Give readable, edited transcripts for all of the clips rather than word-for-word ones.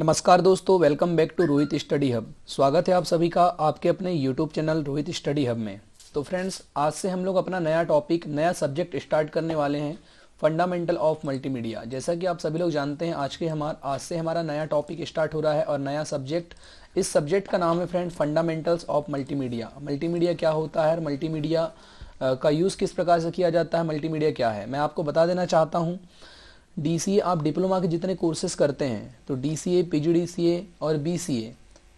नमस्कार दोस्तों, welcome back to Rohit study hub. स्वागत है आप सभी का आपके अपने YouTube channel Rohit study hub में। तो फ्रेंड्स, आज से हम लोग अपना नया टॉपिक, नया सब्जेक्ट स्टार्ट करने वाले हैं, फंडामेंटल ऑफ मल्टीमीडिया। जैसा कि आप सभी लोग जानते हैं, आज से हमारा नया टॉपिक स्टार्ट हो रहा है और नया सब्जेक्ट, इस सब्जेक्ट का नाम है friend fundamentals of multimedia. Multimedia क्या होता है और मल्टीमीडिया का यूज़ किस प्रकार से किया जाता है, मल्टीमीडिया क्या है, मैं आपको बता देना चाहता हूँ। डीसीए, आप डिप्लोमा के जितने कोर्सेज करते हैं तो डीसीए, पीजीडीसीए और बीसीए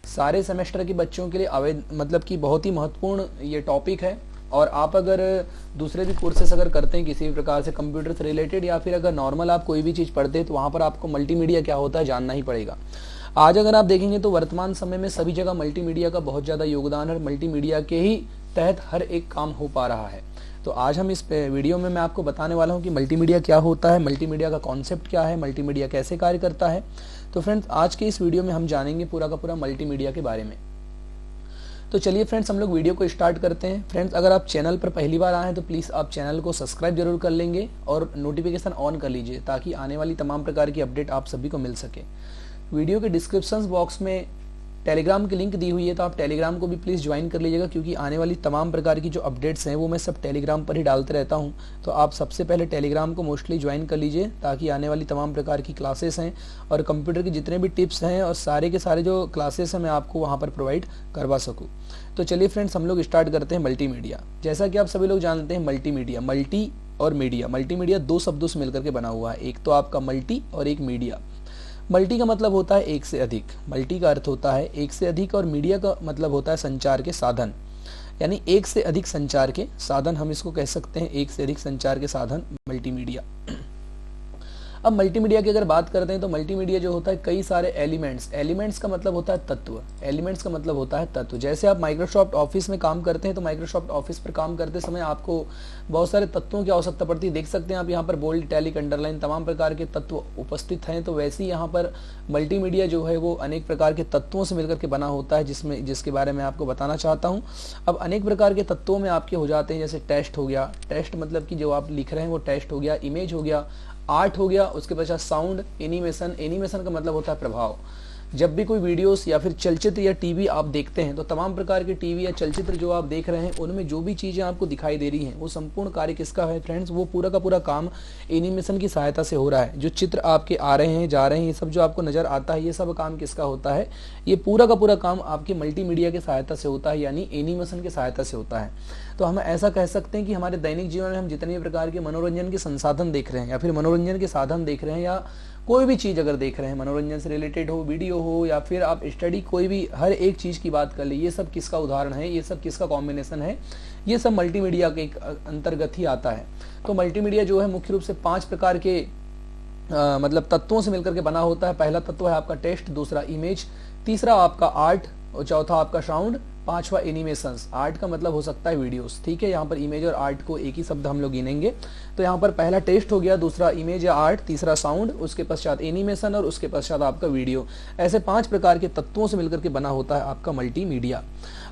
सारे सेमेस्टर के बच्चों के लिए मतलब कि बहुत ही महत्वपूर्ण ये टॉपिक है। और आप अगर दूसरे भी कोर्सेस अगर करते हैं किसी भी प्रकार से कंप्यूटर से रिलेटेड, या फिर अगर नॉर्मल आप कोई भी चीज़ पढ़ते हैं, तो वहाँ पर आपको मल्टीमीडिया क्या होता है जानना ही पड़ेगा। आज अगर आप देखेंगे तो वर्तमान समय में सभी जगह मल्टीमीडिया का बहुत ज़्यादा योगदान है। मल्टीमीडिया के ही तहत हर एक काम हो पा रहा है। तो आज हम इस वीडियो में मैं आपको बताने वाला हूं कि मल्टीमीडिया क्या होता है, मल्टीमीडिया का कॉन्सेप्ट क्या है, मल्टीमीडिया कैसे कार्य करता है। तो फ्रेंड्स, आज के इस वीडियो में हम जानेंगे पूरा का पूरा मल्टीमीडिया के बारे में। तो चलिए फ्रेंड्स, हम लोग वीडियो को स्टार्ट करते हैं। फ्रेंड्स, अगर आप चैनल पर पहली बार आए हैं तो प्लीज़ आप चैनल को सब्सक्राइब जरूर कर लेंगे और नोटिफिकेशन ऑन कर लीजिए, ताकि आने वाली तमाम प्रकार की अपडेट आप सभी को मिल सके। वीडियो के डिस्क्रिप्शन बॉक्स में टेलीग्राम की लिंक दी हुई है, तो आप टेलीग्राम को भी प्लीज़ ज्वाइन कर लीजिएगा, क्योंकि आने वाली तमाम प्रकार की जो अपडेट्स हैं वो मैं सब टेलीग्राम पर ही डालते रहता हूं। तो आप सबसे पहले टेलीग्राम को मोस्टली ज्वाइन कर लीजिए, ताकि आने वाली तमाम प्रकार की क्लासेस हैं और कंप्यूटर के जितने भी टिप्स हैं और सारे के सारे जो क्लासेस हैं मैं आपको वहाँ पर प्रोवाइड करवा सकूँ। तो चलिए फ्रेंड्स, हम लोग स्टार्ट करते हैं मल्टीमीडिया। जैसा कि आप सभी लोग जानते हैं, मल्टीमीडिया, मल्टी और मीडिया, मल्टीमीडिया दो शब्दों से मिलकर के बना हुआ है। एक तो आपका मल्टी और एक मीडिया। मल्टी का मतलब होता है एक से अधिक, मल्टी का अर्थ होता है एक से अधिक, और मीडिया का मतलब होता है संचार के साधन, यानी एक से अधिक संचार के साधन, हम इसको कह सकते हैं एक से अधिक संचार के साधन मल्टीमीडिया। अब मल्टीमीडिया की अगर बात करते हैं तो मल्टीमीडिया जो होता है कई सारे एलिमेंट्स का मतलब होता है तत्व, एलिमेंट्स का मतलब होता है तत्व। जैसे आप माइक्रोसॉफ्ट ऑफिस में काम करते हैं तो माइक्रोसॉफ्ट ऑफिस पर काम करते समय आपको बहुत सारे तत्वों की आवश्यकता पड़ती है। देख सकते हैं आप यहाँ पर बोल्ड, इटैलिक, अंडरलाइन तमाम प्रकार के तत्व उपस्थित हैं। तो वैसे ही यहाँ पर मल्टीमीडिया जो है वो अनेक प्रकार के तत्वों से मिलकर के बना होता है, जिसके बारे में आपको बताना चाहता हूँ। अब अनेक प्रकार के तत्वों में आपके हो जाते हैं, जैसे टेक्स्ट हो गया, टेक्स्ट मतलब कि जो आप लिख रहे हैं वो टेक्स्ट हो गया, इमेज हो गया, आर्ट हो गया, उसके पश्चात साउंड, एनिमेशन, एनिमेशन का मतलब होता है प्रभाव। जब भी कोई वीडियोस या फिर चलचित्र या टीवी आप देखते हैं तो तमाम प्रकार के टीवी या चलचित्र जो आप देख रहे हैं उनमें जो भी चीज़ें आपको दिखाई दे रही हैं वो संपूर्ण कार्य किसका है फ्रेंड्स, वो पूरा का पूरा काम एनिमेशन की सहायता से हो रहा है। जो चित्र आपके आ रहे हैं, जा रहे हैं, ये सब जो आपको नज़र आता है, ये सब काम किसका होता है, ये पूरा का पूरा काम आपके मल्टीमीडिया की सहायता से होता है, यानी एनिमेशन की सहायता से होता है। तो हम ऐसा कह सकते हैं कि हमारे दैनिक जीवन में हम जितने भी प्रकार के मनोरंजन के संसाधन देख रहे हैं या फिर मनोरंजन के साधन देख रहे हैं, या कोई भी चीज़ अगर देख रहे हैं मनोरंजन से रिलेटेड हो, वीडियो हो या फिर आप स्टडी, कोई भी हर एक चीज़ की बात कर ले, ये सब किसका उदाहरण है, ये सब किसका कॉम्बिनेशन है, ये सब मल्टीमीडिया के अंतर्गत ही आता है। तो मल्टीमीडिया जो है मुख्य रूप से 5 प्रकार के मतलब तत्वों से मिलकर के बना होता है। पहला तत्व है आपका टेक्स्ट, दूसरा इमेज, तीसरा आपका आर्ट, और चौथा आपका साउंड, पांचवा एनिमेशंस। आर्ट का मतलब हो सकता है वीडियोस, ठीक है। यहाँ पर इमेज और आर्ट को एक ही शब्द हम लोग गिनेंगे। तो यहाँ पर पहला टेक्स्ट हो गया, दूसरा इमेज या आर्ट, तीसरा साउंड, उसके पश्चात एनिमेशन और उसके पश्चात आपका वीडियो। ऐसे 5 प्रकार के तत्वों से मिलकर के बना होता है आपका मल्टीमीडिया।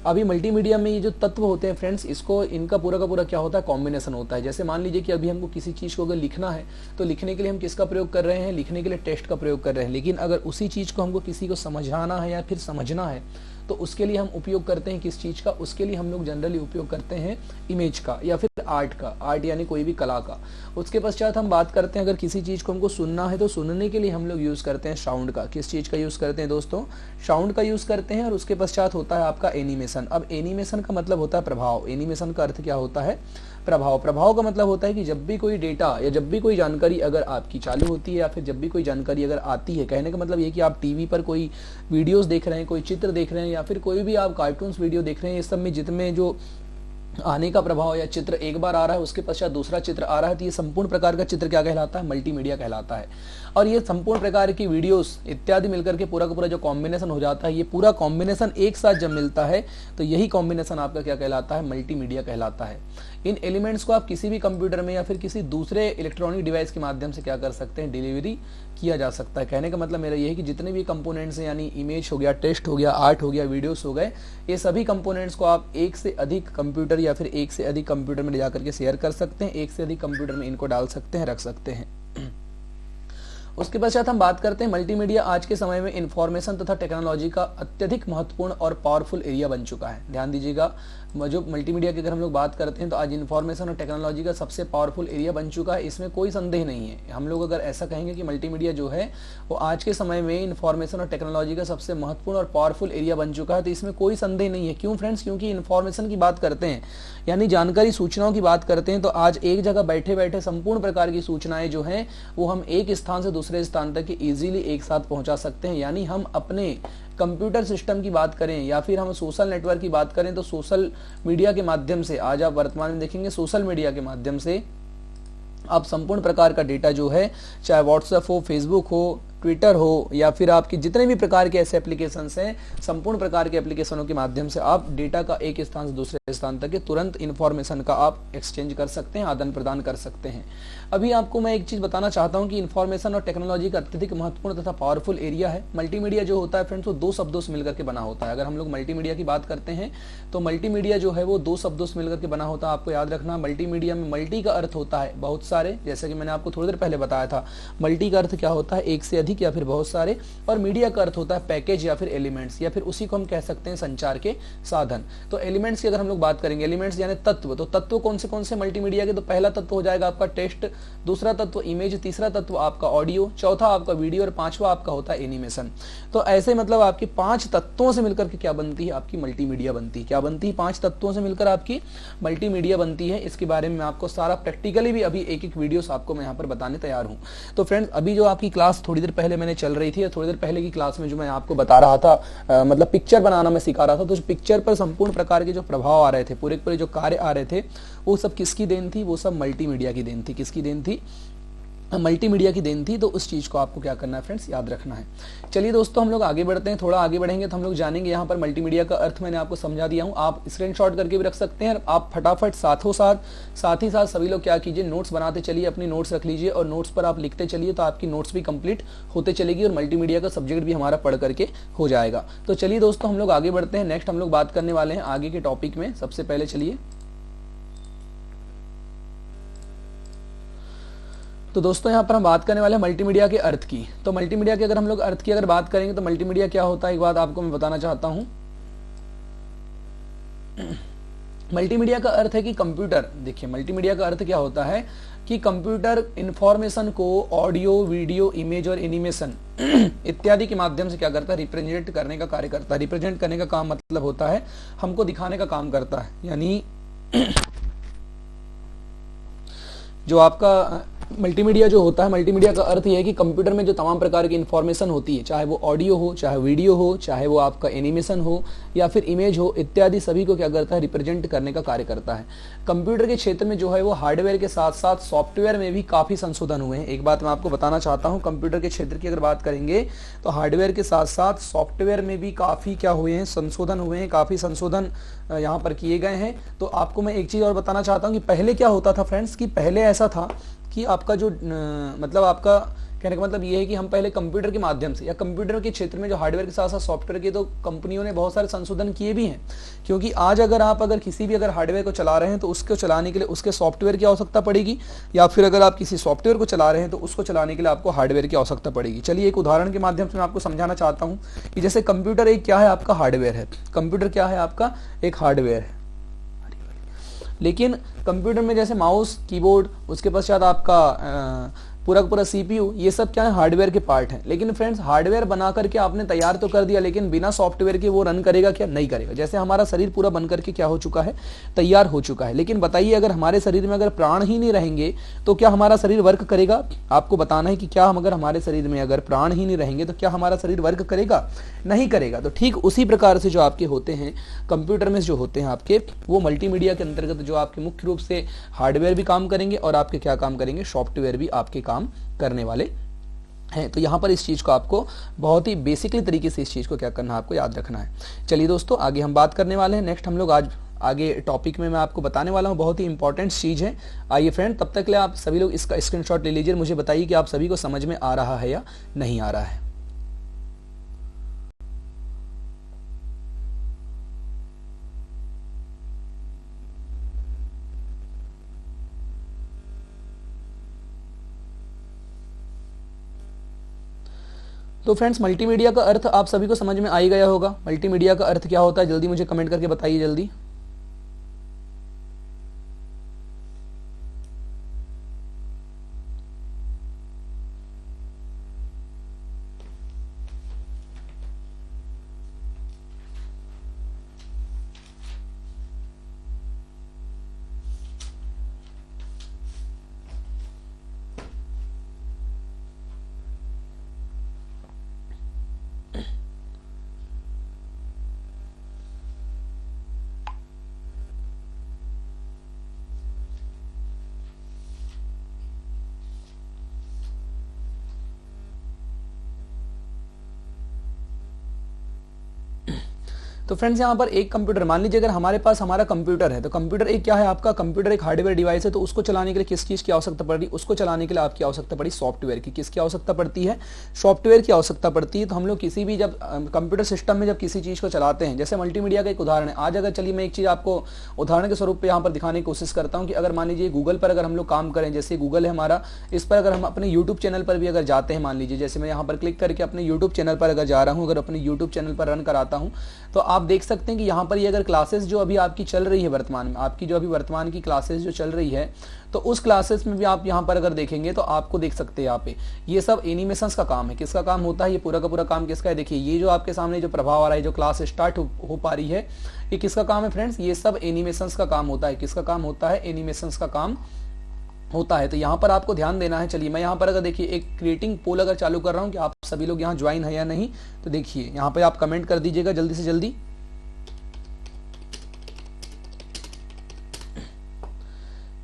अभी मल्टीमीडिया में ये जो तत्व होते हैं फ्रेंड्स, इनका पूरा का पूरा क्या होता है, कॉम्बिनेशन होता है। जैसे मान लीजिए कि अभी हमको किसी चीज़ को अगर लिखना है तो लिखने के लिए हम किसका प्रयोग कर रहे हैं, लिखने के लिए टेक्स्ट का प्रयोग कर रहे हैं। लेकिन अगर उसी चीज़ को हमको किसी को समझाना है या फिर समझना है तो उसके लिए हम उपयोग करते हैं किस चीज़ का, उसके लिए हम लोग जनरली उपयोग करते हैं इमेज का या फिर आर्ट का, आर्ट यानी कोई भी कला का। उसके पश्चात हम बात करते हैं अगर किसी चीज़ को हमको सुनना है तो सुनने के लिए हम लोग यूज़ करते हैं साउंड का। किस चीज़ का यूज़ करते हैं दोस्तों, साउंड का यूज़ करते हैं। और उसके पश्चात होता है आपका एनिमेशन। अब एनिमेशन का मतलब होता है प्रभाव। एनिमेशन का अर्थ क्या होता है, प्रभाव। प्रभाव का मतलब होता है कि जब भी कोई डेटा या जब भी कोई जानकारी अगर आपकी चालू होती है या फिर जब भी कोई जानकारी अगर आती है, कहने का मतलब ये कि आप टीवी पर कोई वीडियोस देख रहे हैं, कोई चित्र देख रहे हैं या फिर कोई भी आप कार्टून्स वीडियो देख रहे हैं, इस सब में जितने जो आने का प्रभाव या चित्र एक बार आ रहा है उसके पश्चात दूसरा चित्र आ रहा है, तो ये संपूर्ण प्रकार का चित्र क्या कहलाता है, मल्टीमीडिया कहलाता है। और ये संपूर्ण प्रकार की वीडियोस इत्यादि मिलकर के पूरा का पूरा जो कॉम्बिनेशन हो जाता है, ये पूरा कॉम्बिनेशन एक साथ जब मिलता है तो यही कॉम्बिनेशन आपका क्या कहलाता है, मल्टीमीडिया कहलाता है। इन एलिमेंट्स को आप किसी भी कंप्यूटर में या फिर किसी दूसरे इलेक्ट्रॉनिक डिवाइस के माध्यम से क्या कर सकते हैं, डिलीवरी किया जा सकता है। कहने का मतलब मेरा ये है कि जितने भी कंपोनेंट्स हैं, यानी इमेज हो गया, टेक्स्ट हो गया, आर्ट हो गया, वीडियोस हो गए, ये सभी कंपोनेंट्स को आप एक से अधिक कंप्यूटर या फिर एक से अधिक कंप्यूटर में ले जाकर के शेयर कर सकते हैं, एक से अधिक कंप्यूटर में इनको डाल सकते हैं, रख सकते हैं। उसके पश्चात हम बात करते हैं मल्टीमीडिया आज के समय में इंफॉर्मेशन तथा टेक्नोलॉजी का अत्यधिक महत्वपूर्ण और पावरफुल एरिया बन चुका है। ध्यान दीजिएगा, जो मल्टीमीडिया की अगर हम लोग बात करते हैं तो आज इंफॉर्मेशन और टेक्नोलॉजी का सबसे पावरफुल एरिया बन चुका है, इसमें कोई संदेह नहीं है। हम लोग अगर ऐसा कहेंगे कि मल्टीमीडिया जो है वो आज के समय में इंफॉर्मेशन और टेक्नोलॉजी का सबसे महत्वपूर्ण और पावरफुल एरिया बन चुका है, तो इसमें कोई संदेह नहीं है। क्यों फ्रेंड्स? क्योंकि इंफॉर्मेशन की बात करते हैं, यानी जानकारी, सूचनाओं की बात करते हैं, तो आज एक जगह बैठे बैठे संपूर्ण प्रकार की सूचनाएं जो हैं वो हम एक स्थान से दूसरे स्थान तक इजीली एक साथ पहुंचा सकते हैं। यानी हम अपने कंप्यूटर सिस्टम की बात करें या फिर हम सोशल नेटवर्क की बात करें तो सोशल मीडिया के माध्यम से, आज आप वर्तमान में देखेंगे सोशल मीडिया के माध्यम से आप संपूर्ण प्रकार का डेटा जो है, चाहे व्हाट्सएप हो, फेसबुक हो, ट्विटर हो या फिर आपकी जितने भी प्रकार के ऐसे एप्लीकेशंस हैं, संपूर्ण प्रकार के एप्लीकेशनों के माध्यम से आप डेटा का एक स्थान से दूसरे स्थान तक तुरंत इंफॉर्मेशन का आप एक्सचेंज कर सकते हैं, आदान प्रदान कर सकते हैं। अभी आपको मैं एक चीज बताना चाहता हूं कि इंफॉर्मेशन और टेक्नोलॉजी का अत्यधिक महत्वपूर्ण तथा पावरफुल एरिया है। मल्टीमीडिया जो होता है फ्रेंड्स वो दो शब्दों से मिलकर के बना होता है। अगर हम लोग मल्टीमीडिया की बात करते हैं तो मल्टीमीडिया जो है वो दो शब्दों से मिलकर के बना होता है। आपको याद रखना, मल्टीमीडिया में मल्टी का अर्थ होता है बहुत सारे, जैसे कि मैंने आपको थोड़ी देर पहले बताया था। मल्टी का अर्थ क्या होता है? एक से अधिक या फिर बहुत सारे। और मीडिया का अर्थ होता है पैकेज या फिर एलिमेंट्स, या फिर उसी को हम कह सकते हैं संचार के साधन। तो एलिमेंट्स की अगर हम लोग बात करेंगे, एलिमेंट्स यानी तत्व, तो तत्व कौन से मल्टीमीडिया के? तो पहला तत्व हो जाएगा आपका टेक्स्ट, दूसरा तत्व इमेज, तीसरा तत्व आपका ऑडियो, चौथा आपका वीडियो और पांचवा आपका होता है एनिमेशन। तो ऐसे मतलब आपकी 5 तत्वों से मिलकर के क्या बनती है? आपकी मल्टीमीडिया बनती है। क्या बनती है? 5 तत्वों से मिलकर आपकी मल्टीमीडिया बनती है। इसके बारे में आपको सारा प्रैक्टिकली भी अभी एक एक वीडियोस आपको मैं यहाँ पर बताने तैयार हूँ। तो फ्रेंड्स, अभी जो आपकी क्लास थोड़ी देर पहले मैंने चल रही थी, थोड़ी देर पहले की क्लास में जो मैं आपको बता रहा था, मतलब पिक्चर बनाना मैं सिखा रहा था, तो उस पिक्चर पर संपूर्ण प्रकार के जो प्रभाव आ रहे थे, पूरे पूरे जो कार्य आ रहे थे, वो सब किसकी देन थी? वो सब मल्टीमीडिया की देन थी। किसकी देन थी? मल्टीमीडिया की देन थी। तो उस चीज को आपको क्या करना है फ्रेंड्स? याद रखना है। चलिए दोस्तों, हम लोग आगे बढ़ते हैं। थोड़ा आगे बढ़ेंगे तो हम लोग जानेंगे यहाँ पर मल्टीमीडिया का अर्थ मैंने आपको समझा दिया हूँ। आप स्क्रीनशॉट करके भी रख सकते हैं। आप फटाफट साथ ही साथ सभी लोग क्या कीजिए, नोट्स बनाते चलिए, अपनी नोट्स रख लीजिए और नोट्स पर आप लिखते चलिए, तो आपकी नोट्स भी कंप्लीट होते चलेगी और मल्टीमीडिया का सब्जेक्ट भी हमारा पढ़ करके हो जाएगा। तो चलिए दोस्तों, हम लोग आगे बढ़ते हैं। नेक्स्ट हम लोग बात करने वाले हैं आगे के टॉपिक में। सबसे पहले चलिए, तो दोस्तों यहाँ पर हम बात करने वाले हैं मल्टीमीडिया के अर्थ की। तो मल्टीमीडिया के अगर हम लोग अर्थ की अगर बात करेंगे तो मल्टीमीडिया क्या होता है, एक बात आपको मैं बताना चाहता हूँ। मल्टीमीडिया का अर्थ है कि कंप्यूटर, देखिए मल्टीमीडिया का अर्थ क्या होता है कि कंप्यूटर इंफॉर्मेशन को ऑडियो, वीडियो, इमेज और एनिमेशन इत्यादि के माध्यम से क्या करता है? रिप्रेजेंट करने का कार्य करता है। रिप्रेजेंट करने का काम मतलब होता है हमको दिखाने का काम करता है। यानी जो आपका मल्टीमीडिया जो होता है, मल्टीमीडिया का अर्थ यह है कि कंप्यूटर में जो तमाम प्रकार की इंफॉर्मेशन होती है, चाहे वो ऑडियो हो, चाहे वीडियो हो, चाहे वो आपका एनिमेशन हो या फिर इमेज हो, इत्यादि सभी को क्या करता है? रिप्रेजेंट करने का कार्य करता है। कंप्यूटर के क्षेत्र में जो है वो हार्डवेयर के साथ साथ सॉफ्टवेयर में भी काफी संशोधन हुए हैं। एक बात मैं आपको बताना चाहता हूँ, कंप्यूटर के क्षेत्र की अगर बात करेंगे तो हार्डवेयर के साथ साथ सॉफ्टवेयर में भी काफी क्या हुए हैं? संशोधन हुए हैं। काफी संशोधन यहाँ पर किए गए हैं। तो आपको मैं एक चीज और बताना चाहता हूँ कि पहले क्या होता था फ्रेंड्स, कि पहले ऐसा था कि आपका जो मतलब आपका कहने का मतलब ये है कि हम पहले कंप्यूटर के माध्यम से या कंप्यूटर के क्षेत्र में जो हार्डवेयर के साथ साथ सॉफ्टवेयर के, तो कंपनियों ने बहुत सारे संशोधन किए भी हैं। क्योंकि आज अगर किसी भी अगर हार्डवेयर को चला रहे हैं तो उसको चलाने के लिए उसके सॉफ्टवेयर की आवश्यकता पड़ेगी, या फिर अगर आप किसी सॉफ्टवेयर को चला रहे हैं तो उसको चलाने के लिए आपको हार्डवेयर की आवश्यकता पड़ेगी। चलिए एक उदाहरण के माध्यम से मैं आपको समझाना चाहता हूँ कि जैसे कंप्यूटर एक क्या है? आपका हार्डवेयर है। कंप्यूटर क्या है? आपका एक हार्डवेयर है। लेकिन कंप्यूटर में जैसे माउस, कीबोर्ड, उसके पश्चात आपका पूरा का पूरा सीपीयू, ये सब क्या है? हार्डवेयर के पार्ट हैं। लेकिन फ्रेंड्स, हार्डवेयर बना करके आपने तैयार तो कर दिया, लेकिन बिना सॉफ्टवेयर के वो रन करेगा क्या? नहीं करेगा। जैसे हमारा शरीर पूरा बन करके क्या हो चुका है? तैयार हो चुका है। लेकिन बताइए, अगर हमारे शरीर में अगर प्राण ही नहीं रहेंगे तो क्या हमारा शरीर वर्क करेगा? आपको बताना है कि क्या हम अगर हमारे शरीर में अगर प्राण ही नहीं रहेंगे तो क्या हमारा शरीर वर्क करेगा? नहीं करेगा। तो ठीक उसी प्रकार से जो आपके होते हैं कंप्यूटर में जो होते हैं आपके, वो मल्टीमीडिया के अंतर्गत जो आपके मुख्य रूप से हार्डवेयर भी काम करेंगे और आपके क्या काम करेंगे? सॉफ्टवेयर भी आपके काम करने वाले हैं। तो यहाँ पर इस चीज को आपको बहुत ही बेसिकली तरीके से इस चीज को क्या करना है? आपको याद रखना है। चलिए दोस्तों, आगे हम बात करने वाले हैं। नेक्स्ट हम लोग आज आगे टॉपिक में मैं आपको बताने वाला हूँ, बहुत ही इंपॉर्टेंट चीज है। आइए फ्रेंड, तब तक के लिए आप सभी लोग इसका स्क्रीनशॉट ले लीजिए, मुझे बताइए कि आप सभी को समझ में आ रहा है या नहीं आ रहा है। तो फ्रेंड्स मल्टीमीडिया का अर्थ आप सभी को समझ में आ ही गया होगा। मल्टीमीडिया का अर्थ क्या होता है, जल्दी मुझे कमेंट करके बताइए जल्दी। तो फ्रेंड्स यहाँ पर एक कंप्यूटर, मान लीजिए अगर हमारे पास हमारा कंप्यूटर है, तो कंप्यूटर एक क्या है आपका, कंप्यूटर एक हार्डवेयर डिवाइस है। तो उसको चलाने के लिए किस चीज़ की आवश्यकता पड़ रही, उसको चलाने के लिए आपकी आवश्यकता पड़ी सॉफ्टवेयर की। किसकी आवश्यकता पड़ती है, सॉफ्टवेयर की आवश्यकता पड़ती है। तो हम लोग किसी भी जब कंप्यूटर सिस्टम में जब किसी चीज़ को चलाते हैं, जैसे मल्टीमीडिया का एक उदाहरण है। आज अगर चलिए मैं एक चीज़ आपको उदाहरण के स्वरूप पर यहाँ पर दिखाने की कोशिश करता हूँ कि अगर मान लीजिए गूगल पर अगर हम लोग काम करें, जैसे गूगल है हमारा, इस पर अगर हम अपने यूट्यूब चैनल पर भी अगर जाते हैं, मान लीजिए जैसे मैं यहाँ पर क्लिक करके अपने यूट्यूब चैनल पर अगर जा रहा हूँ, अगर अपने यूट्यूब चैनल पर रन कराता हूँ, तो आप देख सकते हैं कि यहाँ पर ये अगर क्लासेस जो अभी आपकी चल रही है वर्तमान में, आपकी जो अभी वर्तमान की क्लासेस जो चल रही है, तो उस क्लासेस में भी आप यहाँ पर अगर देखेंगे तो आपको देख सकते हैं यहाँ पे ये सब एनिमेशंस का काम है। किसका काम होता है, ये पूरा का पूरा काम किसका है, देखिए ये जो आपके सामने जो प्रभाव आ रहा है, जो क्लास स्टार्ट हो पा रही है, ये किसका काम है फ्रेंड्स, ये सब एनिमेशंस का काम होता है। किसका काम होता है, एनिमेशंस का काम होता है। तो यहाँ पर आपको ध्यान देना है। चलिए मैं यहाँ पर अगर देखिए एक क्रिएटिंग पोल अगर चालू कर रहा हूँ कि आप सभी लोग यहाँ ज्वाइन है या नहीं, तो देखिए यहाँ पे आप कमेंट कर दीजिएगा जल्दी से जल्दी।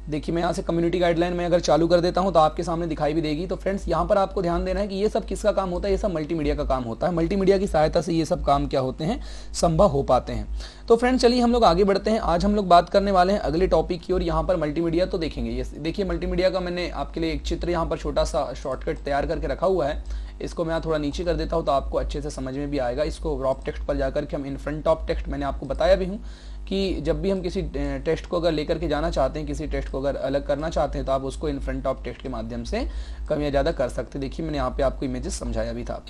देखिए मैं यहाँ से कम्युनिटी गाइडलाइन में अगर चालू कर देता हूँ तो आपके सामने दिखाई भी देगी। तो फ्रेंड्स यहाँ पर आपको ध्यान देना है कि ये सब किसका काम होता है, ये सब मल्टीमीडिया का काम होता है। मल्टीमीडिया की सहायता से ये सब काम क्या होते हैं, संभव हो पाते हैं। तो फ्रेंड्स चलिए हम लोग आगे बढ़ते हैं। आज हम लोग बात करने वाले हैं अगले टॉपिक की, और यहाँ पर मल्टीमीडिया तो देखेंगे। ये देखिए मल्टीमीडिया का मैंने आपके लिए एक चित्र यहाँ पर छोटा सा शॉर्टकट तैयार करके रखा हुआ है। इसको मैं थोड़ा नीचे कर देता हूँ तो आपको अच्छे से समझ में भी आएगा। इसको रॉप टेक्स्ट पर जाकर के हम इन फ्रंट ऑफ टेक्स्ट, मैंने आपको बताया भी हूँ कि जब भी हम किसी टेक्स्ट को अगर लेकर के जाना चाहते हैं, किसी टेक्स्ट को अगर अलग करना चाहते हैं, तो आप उसको इन फ्रंट ऑफ टेक्स्ट के माध्यम से कम या ज़्यादा कर सकते हैं। देखिए मैंने यहाँ पे आपको इमेजेस समझाया भी था।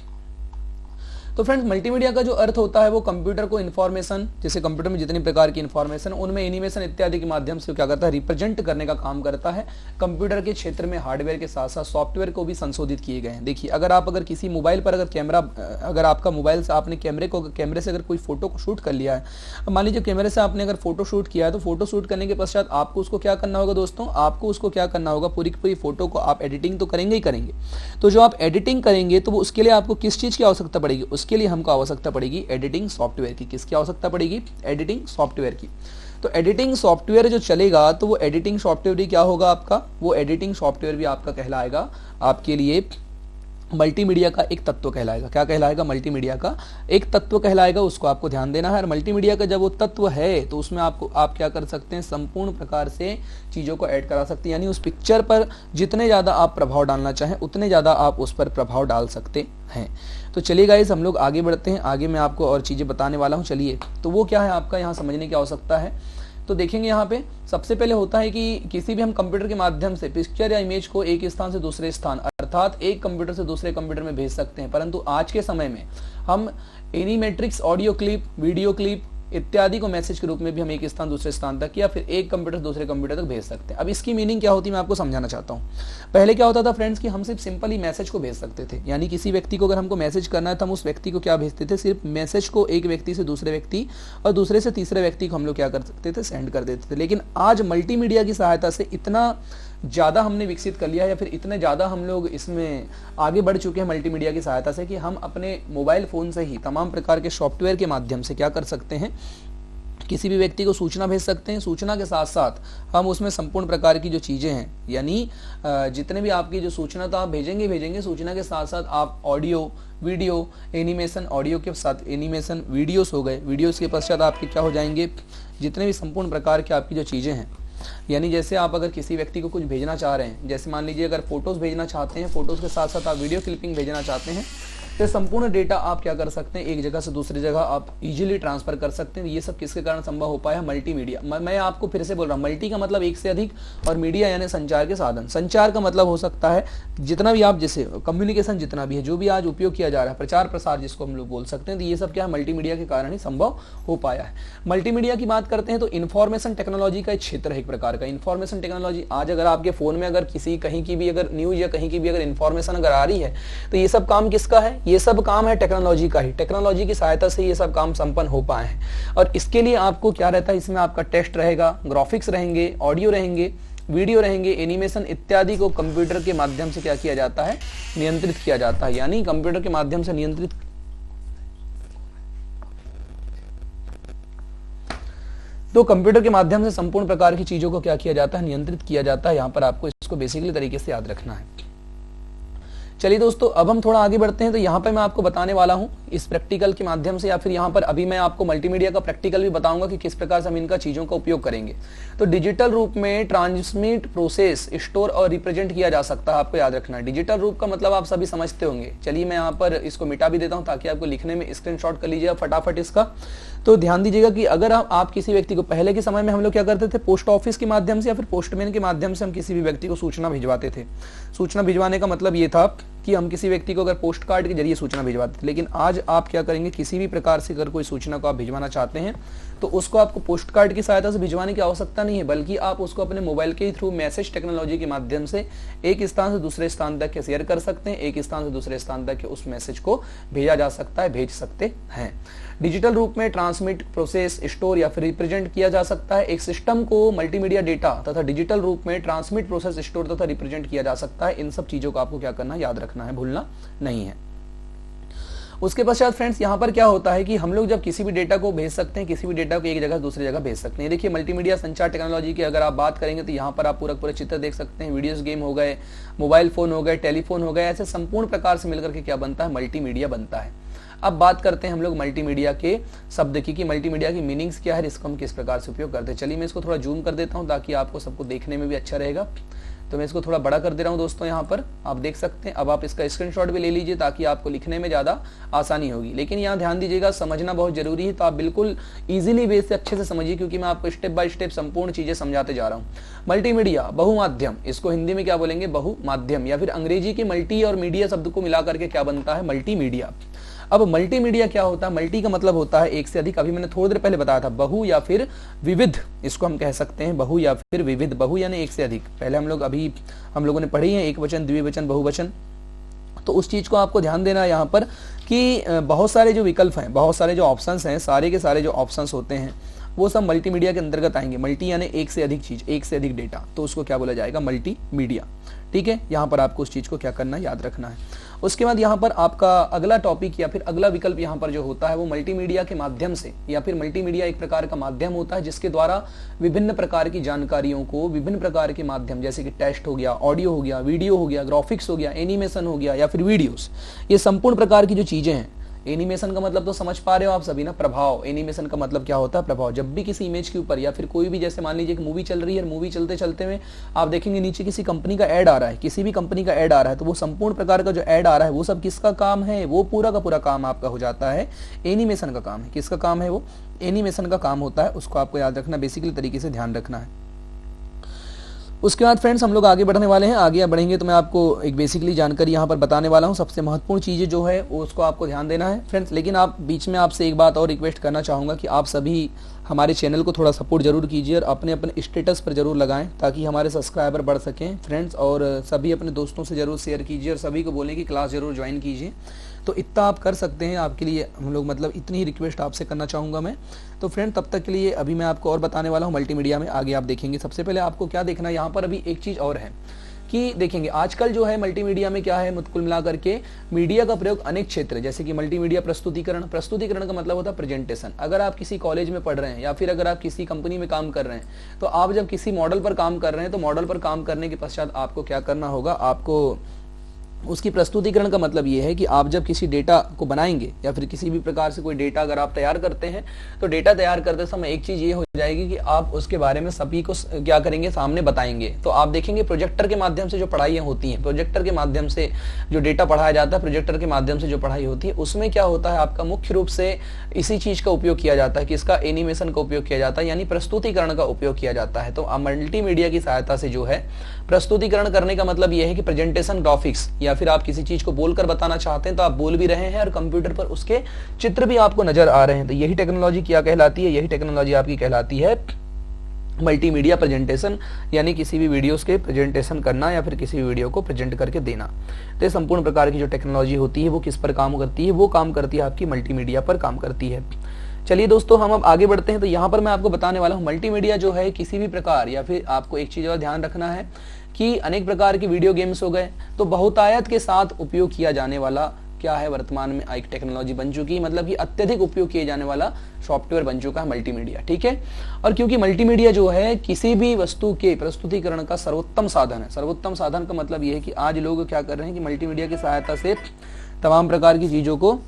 तो फ्रेंड्स मल्टीमीडिया का जो अर्थ होता है वो कंप्यूटर को इन्फॉर्मेशन, जैसे कंप्यूटर में जितनी प्रकार की इन्फॉर्मेशन, उनमें एनिमेशन इत्यादि के माध्यम से क्या करता है, रिप्रेजेंट करने का काम करता है। कंप्यूटर के क्षेत्र में हार्डवेयर के साथ साथ सॉफ्टवेयर को भी संशोधित किए गए हैं। देखिए अगर किसी मोबाइल पर अगर कैमरा, अगर आपका मोबाइल से आपने कैमरे से अगर कोई फोटो को शूट कर लिया है, मान लीजिए कैमरे से आपने अगर फोटो शूट किया है, तो फोटो शूट करने के पश्चात आपको उसको क्या करना होगा दोस्तों, आपको उसको क्या करना होगा, पूरी की पूरी फोटो को आप एडिटिंग तो करेंगे ही करेंगे। तो जो आप एडिटिंग करेंगे तो वो उसके लिए आपको किस चीज़ की आवश्यकता पड़ेगी, उसके लिए हमको आवश्यकता पड़ेगी एडिटिंग सॉफ्टवेयर की। किसकी आवश्यकता पड़ेगी, एडिटिंग सॉफ्टवेयर की। तो एडिटिंग सॉफ्टवेयर जो चलेगा तो वो एडिटिंग सॉफ्टवेयर भी क्या होगा आपका, वो एडिटिंग सॉफ्टवेयर भी आपका कहलाएगा आपके लिए मल्टीमीडिया का एक तत्व कहलाएगा। क्या कहलाएगा, मल्टीमीडिया का एक तत्व कहलाएगा। उसको आपको ध्यान देना है। और मल्टीमीडिया का जब वो तत्व है तो उसमें आप क्या कर सकते हैं, संपूर्ण प्रकार से चीज़ों को ऐड करा सकते हैं। यानी उस पिक्चर पर जितने ज़्यादा आप प्रभाव डालना चाहें उतने ज़्यादा आप उस पर प्रभाव डाल सकते हैं। तो चलिए गाइस हम लोग आगे बढ़ते हैं। आगे मैं आपको और चीज़ें बताने वाला हूँ। चलिए तो वो क्या है आपका यहाँ समझने की आवश्यकता है। तो देखेंगे यहाँ पे सबसे पहले होता है कि किसी भी हम कंप्यूटर के माध्यम से पिक्चर या इमेज को एक स्थान से दूसरे स्थान, अर्थात एक कंप्यूटर से दूसरे कंप्यूटर में भेज सकते हैं। परंतु आज के समय में हम एनिमेट्रिक्स, ऑडियो क्लिप, वीडियो क्लिप इत्यादि को मैसेज के रूप में भी हम एक स्थान दूसरे स्थान तक या फिर एक कंप्यूटर से दूसरे कंप्यूटर तक भेज सकते हैं। अब इसकी मीनिंग क्या होती है मैं आपको समझाना चाहता हूँ। पहले क्या होता था फ्रेंड्स कि हम सिर्फ सिंपली मैसेज को भेज सकते थे। यानी किसी व्यक्ति को अगर हमको मैसेज करना है तो हम उस व्यक्ति को क्या भेजते थे, सिर्फ मैसेज को एक व्यक्ति से दूसरे व्यक्ति और दूसरे से तीसरे व्यक्ति को हम लोग क्या कर सकते थे, सेंड कर देते थे। लेकिन आज मल्टीमीडिया की सहायता से इतना ज़्यादा हमने विकसित कर लिया है या फिर इतने ज़्यादा हम लोग इसमें आगे बढ़ चुके हैं मल्टीमीडिया की सहायता से कि हम अपने मोबाइल फ़ोन से ही तमाम प्रकार के सॉफ्टवेयर के माध्यम से क्या कर सकते हैं, किसी भी व्यक्ति को सूचना भेज सकते हैं। सूचना के साथ साथ हम उसमें संपूर्ण प्रकार की जो चीज़ें हैं, यानी जितने भी आपकी जो सूचना तो आप भेजेंगे, सूचना के साथ साथ आप ऑडियो, वीडियो, एनिमेशन, ऑडियो के साथ एनिमेशन, वीडियोस हो गए, वीडियोस के पश्चात आपके क्या हो जाएंगे, जितने भी संपूर्ण प्रकार की आपकी जो चीज़ें हैं, यानी जैसे आप अगर किसी व्यक्ति को कुछ भेजना चाह रहे हैं, जैसे मान लीजिए अगर फोटोज़ भेजना चाहते हैं, फोटोज़ के साथ साथ आप वीडियो क्लिपिंग भेजना चाहते हैं, तो संपूर्ण डेटा आप क्या कर सकते हैं, एक जगह से दूसरी जगह आप इजीली ट्रांसफर कर सकते हैं। ये सब किसके कारण संभव हो पाया, मल्टीमीडिया। मैं आपको फिर से बोल रहा हूँ, मल्टी का मतलब एक से अधिक और मीडिया यानी संचार के साधन। संचार का मतलब हो सकता है जितना भी आप जैसे कम्युनिकेशन जितना भी है, जो भी आज उपयोग किया जा रहा है, प्रचार प्रसार जिसको हम लोग बोल सकते हैं, तो ये सब क्या है, मल्टीमीडिया के कारण ही संभव हो पाया है। मल्टीमीडिया की बात करते हैं तो इन्फॉर्मेशन टेक्नोलॉजी का एक क्षेत्र है, एक प्रकार का इन्फॉर्मेशन टेक्नोलॉजी। आज अगर आपके फोन में अगर किसी कहीं की भी अगर न्यूज या कहीं की भी अगर इन्फॉर्मेशन अगर आ रही है, तो ये सब काम किसका है, ये सब काम है टेक्नोलॉजी का ही। टेक्नोलॉजी की सहायता से ये सब काम संपन्न हो पाए हैं। और इसके लिए आपको क्या रहता है, इसमें आपका टेक्स्ट रहेगा, ग्राफिक्स रहेंगे, ऑडियो रहेंगे, वीडियो रहेंगे, एनिमेशन इत्यादि को कंप्यूटर के माध्यम से क्या किया जाता है, नियंत्रित किया जाता है। यानी कंप्यूटर के माध्यम से नियंत्रित, तो कंप्यूटर के माध्यम से संपूर्ण प्रकार की चीजों को क्या किया जाता है, नियंत्रित किया जाता है। यहां पर आपको इसको बेसिकली तरीके से याद रखना है। चलिए दोस्तों, अब हम थोड़ा आगे बढ़ते हैं। तो यहाँ पर मैं आपको बताने वाला हूँ इस प्रैक्टिकल के माध्यम से, या फिर यहाँ पर अभी मैं आपको मल्टीमीडिया का प्रैक्टिकल भी बताऊंगा कि किस प्रकार से हम इनका चीजों का उपयोग करेंगे। तो डिजिटल रूप में ट्रांसमिट, प्रोसेस, स्टोर और रिप्रेजेंट किया जा सकता है, आपको याद रखना है। डिजिटल रूप का मतलब आप सभी समझते होंगे। चलिए मैं यहाँ पर इसको मिटा भी देता हूँ ताकि आपको लिखने में स्क्रीनशॉट कर लीजिएगा फटाफट इसका। तो ध्यान दीजिएगा कि अगर आप किसी व्यक्ति को, पहले के समय में हम लोग क्या करते थे, पोस्ट ऑफिस के माध्यम से या फिर पोस्टमैन के माध्यम से हम किसी भी व्यक्ति को सूचना भिजवाते थे। सूचना भिजवाने का मतलब ये था कि हम किसी व्यक्ति को अगर पोस्ट कार्ड के जरिए सूचना भिजवाते थे। लेकिन आज आप क्या करेंगे, किसी भी प्रकार से अगर कोई सूचना को आप भिजवाना चाहते हैं तो उसको आपको पोस्ट कार्ड की सहायता से भिजवाने की आवश्यकता नहीं है, बल्कि आप उसको अपने मोबाइल के थ्रू मैसेज टेक्नोलॉजी के माध्यम से एक स्थान से दूसरे स्थान तक शेयर कर सकते हैं। एक स्थान से दूसरे स्थान तक उस मैसेज को भेजा जा सकता है, भेज सकते हैं। डिजिटल रूप में ट्रांसमिट, प्रोसेस, स्टोर या फिर रिप्रेजेंट किया जा सकता है। एक सिस्टम को मल्टीमीडिया डेटा तथा डिजिटल रूप में ट्रांसमिट, प्रोसेस, स्टोर तथा रिप्रेजेंट किया जा सकता है। इन सब चीजों को आपको क्या करना है, याद रखना है, भूलना नहीं है। उसके पश्चात फ्रेंड्स यहाँ पर क्या होता है कि हम लोग जब किसी भी डेटा को भेज सकते हैं, किसी भी डेटा को एक जगह से दूसरी जगह भेज सकते हैं। देखिए मल्टीमीडिया संचार टेक्नोलॉजी की अगर आप बात करेंगे तो यहाँ पर आप पूरा चित्र देख सकते हैं। वीडियोस गेम हो गए, मोबाइल फोन हो गए, टेलीफोन हो गए, ऐसे संपूर्ण प्रकार से मिलकर के क्या बनता है, मल्टीमीडिया बनता है। अब बात करते हैं हम लोग मल्टीमीडिया के शब्द की, कि मल्टीमीडिया की मीनिंग्स क्या है, इसको हम किस प्रकार से उपयोग करते हैं। चलिए मैं इसको थोड़ा जूम कर देता हूँ ताकि आपको सबको देखने में भी अच्छा रहेगा। तो मैं इसको थोड़ा बड़ा कर दे रहा हूं दोस्तों, यहाँ पर आप देख सकते हैं। अब आप इसका स्क्रीनशॉट भी ले लीजिए ताकि आपको लिखने में ज़्यादा आसानी होगी। लेकिन यहाँ ध्यान दीजिएगा, समझना बहुत जरूरी है, तो आप बिल्कुल इजीली वे से अच्छे से समझिए, क्योंकि मैं आपको स्टेप बाय स्टेप संपूर्ण चीजें समझाते जा रहा हूँ। मल्टीमीडिया बहुमाध्यम, इसको हिंदी में क्या बोलेंगे, बहुमाध्यम, या फिर अंग्रेजी के मल्टी और मीडिया शब्द को मिलाकर के क्या बनता है, मल्टीमीडिया। अब मल्टीमीडिया क्या होता है, मल्टी का मतलब होता है एक से अधिक। अभी मैंने थोड़ी देर पहले बताया था, बहु या फिर विविध, इसको हम कह सकते हैं, बहु या फिर विविध। बहु यानी एक से अधिक, पहले हम लोगों ने पढ़ी है एक वचन, द्विवचन, बहुवचन। तो उस चीज को आपको ध्यान देना है यहाँ पर कि बहुत सारे जो विकल्प हैं, बहुत सारे जो ऑप्शंस हैं, सारे के सारे जो ऑप्शंस होते हैं वो सब मल्टीमीडिया के अंतर्गत आएंगे। मल्टी यानी एक से अधिक चीज, एक से अधिक डेटा, तो उसको क्या बोला जाएगा, मल्टीमीडिया। ठीक है, यहाँ पर आपको उस चीज को क्या करना है, याद रखना है। उसके बाद यहाँ पर आपका अगला टॉपिक या फिर अगला विकल्प यहाँ पर जो होता है वो मल्टीमीडिया के माध्यम से, या फिर मल्टीमीडिया एक प्रकार का माध्यम होता है जिसके द्वारा विभिन्न प्रकार की जानकारियों को विभिन्न प्रकार के माध्यम, जैसे कि टेक्स्ट हो गया, ऑडियो हो गया, वीडियो हो गया, ग्राफिक्स हो गया, एनिमेशन हो गया या फिर वीडियोस, ये संपूर्ण प्रकार की जो चीजें हैं। एनिमेशन का मतलब तो समझ पा रहे हो आप सभी ना, प्रभाव। एनिमेशन का मतलब क्या होता है, प्रभाव। जब भी किसी इमेज के ऊपर या फिर कोई भी, जैसे मान लीजिए कि मूवी चल रही है, मूवी चलते चलते में आप देखेंगे नीचे किसी कंपनी का ऐड आ रहा है, किसी भी कंपनी का ऐड आ रहा है, तो वो संपूर्ण प्रकार का जो ऐड आ रहा है वो सब किसका काम है, वो पूरा का पूरा काम आपका हो जाता है एनिमेशन का काम है। किसका काम है, वो एनिमेशन का काम होता है। उसको आपको याद रखना, बेसिकली तरीके से ध्यान रखना है। उसके बाद फ्रेंड्स हम लोग आगे बढ़ने वाले हैं। आगे बढ़ेंगे तो मैं आपको एक बेसिकली जानकारी यहाँ पर बताने वाला हूँ। सबसे महत्वपूर्ण चीज़ें जो है उसको आपको ध्यान देना है फ्रेंड्स। लेकिन आप बीच में आपसे एक बात और रिक्वेस्ट करना चाहूँगा कि आप सभी हमारे चैनल को थोड़ा सपोर्ट जरूर कीजिए और अपने अपने स्टेटस पर जरूर लगाएं ताकि हमारे सब्सक्राइबर बढ़ सकें फ्रेंड्स। और सभी अपने दोस्तों से जरूर शेयर कीजिए और सभी को बोलें कि क्लास जरूर ज्वाइन कीजिए। तो इतना आप कर सकते हैं, आपके लिए हम लोग मतलब इतनी ही रिक्वेस्ट आपसे करना चाहूँगा मैं। तो फ्रेंड तब तक के लिए अभी मैं आपको और बताने वाला हूँ मल्टीमीडिया में, आगे आप देखेंगे। सबसे पहले आपको क्या देखना है यहाँ पर, अभी एक चीज़ और है कि देखेंगे आजकल जो है मल्टीमीडिया में क्या है, कुल मिलाकर के मीडिया का प्रयोग अनेक क्षेत्र, जैसे कि मल्टीमीडिया प्रस्तुतिकरण। प्रस्तुतिकरण का मतलब होता है प्रेजेंटेशन। अगर आप किसी कॉलेज में पढ़ रहे हैं या फिर अगर आप किसी कंपनी में काम कर रहे हैं, तो आप जब किसी मॉडल पर काम कर रहे हैं तो मॉडल पर काम करने के पश्चात आपको क्या करना होगा, आपको उसकी प्रस्तुतिकरण का मतलब ये है कि आप जब किसी डेटा को बनाएंगे या फिर किसी भी प्रकार से कोई डेटा अगर आप तैयार करते हैं तो डेटा तैयार करते समय एक चीज ये हो जाएगी कि आप उसके बारे में सभी को क्या करेंगे, सामने बताएंगे। तो आप देखेंगे प्रोजेक्टर के माध्यम से जो पढ़ाइयाँ होती हैं, प्रोजेक्टर के माध्यम से जो डेटा पढ़ाया जाता है, प्रोजेक्टर के माध्यम से जो पढ़ाई होती है, उसमें क्या होता है आपका मुख्य रूप से इसी चीज का उपयोग किया जाता है कि इसका एनिमेशन का उपयोग किया जाता है, यानी प्रस्तुतिकरण का उपयोग किया जाता है। तो मल्टीमीडिया की सहायता से जो है प्रस्तुतिकरण करने का मतलब यह है कि प्रेजेंटेशन ग्राफिक्स, या फिर आप किसी चीज को बोलकर बताना चाहते हैं तो आप बोल भी रहे हैं और कंप्यूटर पर उसके चित्र भी आपको नजर आ रहे हैं। तो यही टेक्नोलॉजी क्या कहलाती है, यही टेक्नोलॉजी आपकी कहलाती है मल्टीमीडिया प्रेजेंटेशन, यानी किसी भी वीडियोस के प्रेजेंटेशन करना या फिर किसी भी वीडियो को प्रेजेंट करके देना। तो ये संपूर्ण प्रकार की जो टेक्नोलॉजी होती है वो किस पर काम करती है, वो काम करती है आपकी मल्टीमीडिया पर काम करती है। चलिए दोस्तों, हम अब आगे बढ़ते हैं। तो यहाँ पर मैं आपको बताने वाला हूँ मल्टीमीडिया जो है किसी भी प्रकार, या फिर आपको एक चीज और ध्यान रखना है कि अनेक प्रकार के वीडियो गेम्स हो गए, तो बहुतायत के साथ उपयोग किया जाने वाला क्या है, वर्तमान में एक टेक्नोलॉजी बन चुकी है, मतलब कि अत्यधिक उपयोग किए जाने वाला सॉफ्टवेयर बन चुका है मल्टीमीडिया। ठीक है, और क्योंकि मल्टीमीडिया जो है किसी भी वस्तु के प्रस्तुतिकरण का सर्वोत्तम साधन है। सर्वोत्तम साधन का मतलब यह है कि आज लोग क्या कर रहे हैं कि मल्टीमीडिया की सहायता से तमाम प्रकार की चीजों को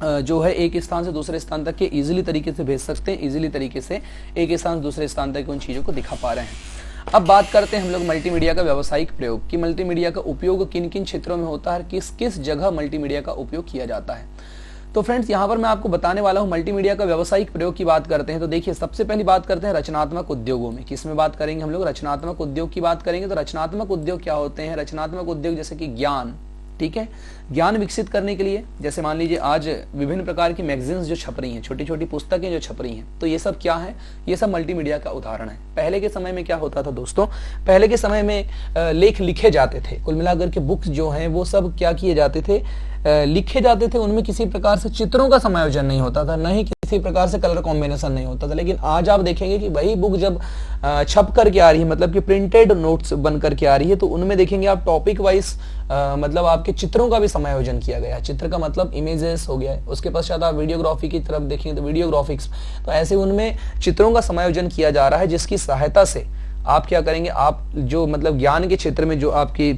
जो है एक स्थान से दूसरे स्थान तक के इजीली तरीके से भेज सकते हैं, इजीली तरीके से एक स्थान से दूसरे स्थान तक उन चीजों को दिखा पा रहे हैं। अब बात करते हैं हम लोग मल्टीमीडिया का व्यावसायिक प्रयोग कि मल्टीमीडिया का उपयोग किन किन क्षेत्रों में होता है, किस किस जगह मल्टीमीडिया का उपयोग किया जाता है। तो फ्रेंड्स, यहाँ पर मैं आपको बताने वाला हूँ मल्टीमीडिया का व्यावसायिक प्रयोग की बात करते हैं तो देखिए, सबसे पहली बात करते हैं रचनात्मक उद्योगों में। किसमें बात करेंगे हम लोग, रचनात्मक उद्योग की बात करेंगे। तो रचनात्मक उद्योग क्या होते हैं, रचनात्मक उद्योग जैसे कि ज्ञान, ठीक है, ज्ञान विकसित करने के लिए, जैसे मान लीजिए आज विभिन्न प्रकार की मैगजीन्स जो छप रही हैं, छोटी छोटी पुस्तकें जो छप रही हैं, तो ये सब क्या है, ये सब मल्टीमीडिया का उदाहरण है। पहले के समय में क्या होता था दोस्तों, पहले के समय में लेख लिखे जाते थे, कुल मिलाकर के बुक्स जो हैं वो सब क्या किए जाते थे, लिखे जाते थे। उनमें किसी प्रकार से चित्रों का समायोजन नहीं होता था, न ही किसी प्रकार से कलर कॉम्बिनेशन नहीं होता था। लेकिन आज आप देखेंगे कि वही बुक जब छप करके आ रही है, मतलब कि प्रिंटेड नोट्स बन करके आ रही है, तो उनमें देखेंगे आप टॉपिक वाइज मतलब आपके चित्रों का भी समायोजन किया गया है। चित्र का मतलब इमेजेस हो गया है। उसके पश्चात आप वीडियोग्राफी की तरफ देखेंगे तो वीडियोग्राफिक्स, तो ऐसे उनमें चित्रों का समायोजन किया जा रहा है, जिसकी सहायता से आप क्या करेंगे, आप जो मतलब ज्ञान के क्षेत्र में जो आपकी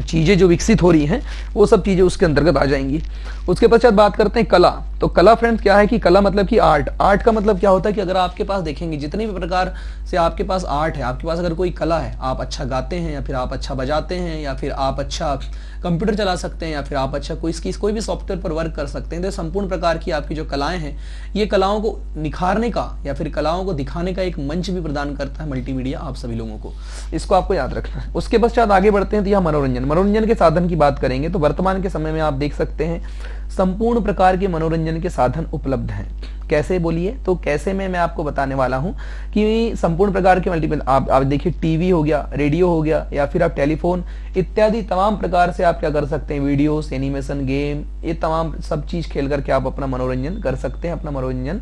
चीजें जो विकसित हो रही हैं वो सब चीजें उसके अंतर्गत आ जाएंगी। उसके पश्चात बात करते हैं कला। तो कला फ्रेंड्स क्या है कि कला मतलब कि आर्ट। आर्ट का मतलब क्या होता है कि अगर आपके पास देखेंगे जितनी भी प्रकार से आपके पास आर्ट है, आपके पास अगर कोई कला है, आप अच्छा गाते हैं या फिर आप अच्छा बजाते हैं या फिर आप अच्छा कंप्यूटर चला सकते हैं या फिर आप अच्छा कोई भी सॉफ्टवेयर पर वर्क कर सकते हैं, तो संपूर्ण प्रकार की आपकी जो कलाएं हैं, ये कलाओं को निखारने का या फिर कलाओं को दिखाने का एक मंच भी प्रदान करता है मल्टीमीडिया आप सभी लोगों को। इसको आपको याद रखना है। उसके पश्चात आगे बढ़ते हैं तो यह मनोरंजन के साधन की बात करेंगे। तो वर्तमान के समय में आप देख सकते हैं संपूर्ण प्रकार के मनोरंजन के साधन उपलब्ध हैं। कैसे बोलिए, तो कैसे में मैं आपको बताने वाला हूं कि संपूर्ण प्रकार के मल्टीपल आप देखिए, टीवी हो गया, रेडियो हो गया, या फिर आप टेलीफोन इत्यादि तमाम प्रकार से आप क्या कर सकते हैं, वीडियोस, एनिमेशन, गेम, ये तमाम सब चीज खेल करके आप अपना मनोरंजन कर सकते हैं, अपना मनोरंजन